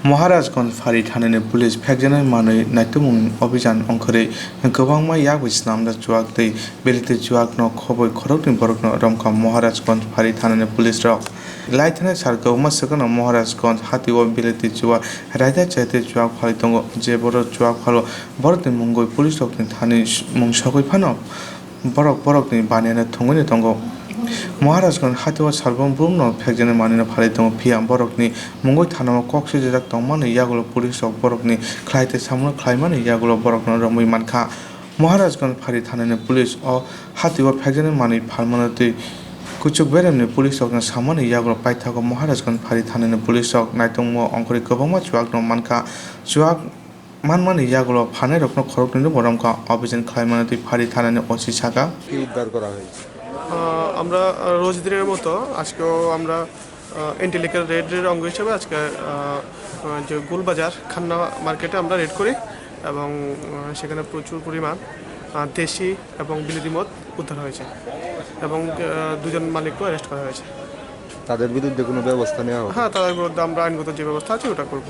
महाराजगंज फारि थानायनि पुलिस फेक्जनाय मानै नायतुमुं अभियान अंखरै गोबांमा याक इस्लामदा जुआक दै बेलिते जुआक न खबै खरकनि बरकनो रमखा महाराजगंज फारि थानायनि पुलिस रक लाइथानाय सारगौ मासकन महाराजगंज हातिवा बेलिते जुआ रायदा चाहते जुआक फारि दंगो जे बर जुआक फालो बरकनि मुंगै पुलिस रकनि थानि मुं सगै फानो बरकनि बानायना थंगैनि दंगो महाराजगंज हातिवा सालबम बुमनो फेक्जनाय मानैनो फारि दंगो फिया बरकनि मुंगै थानामा कक्सि जेजाक तंमानो यागुलो पुलिस रक बरकनि ख्लाइते सामनो ख्लाइमानो यागुलो बरकनो रमै मानखा महाराजगंज फारि थानायनि पुलिस अ हातिवा फेक्जनाय मानै फालमानो दै कुचुक बेरेमनि पुलिस रकनो सामनो यागुलो पाइथागो महाराजगंज फारि थानायनि पुलिस रक नायतंमो अंखरै गोबांमा जुआक न मानखा जुआक मानमानो यागुलो फानाय रकनो खरकनि बरमखा अभियान ख्लाइमानो दै फारि थानायनि ओसि साका কি উদ্ধার করা হয়েছে? আমরা রোজ দিনের মতো আজকেও আমরা এন্টিলিকের রেডের অঙ্গ হিসেবে আজকে যে গোলবাজার খান্না মার্কেটে আমরা রেড করি এবং সেখানে প্রচুর পরিমাণ দেশি এবং বিলেতি মদ উদ্ধার হয়েছে এবং দুজন মালিককেও অ্যারেস্ট করা হয়েছে। তাদের বিরুদ্ধে কোনো ব্যবস্থা নেওয়া হবে? হ্যাঁ, তাদের বিরুদ্ধে আমরা আইনগত যে ব্যবস্থা আছে ওটা করব।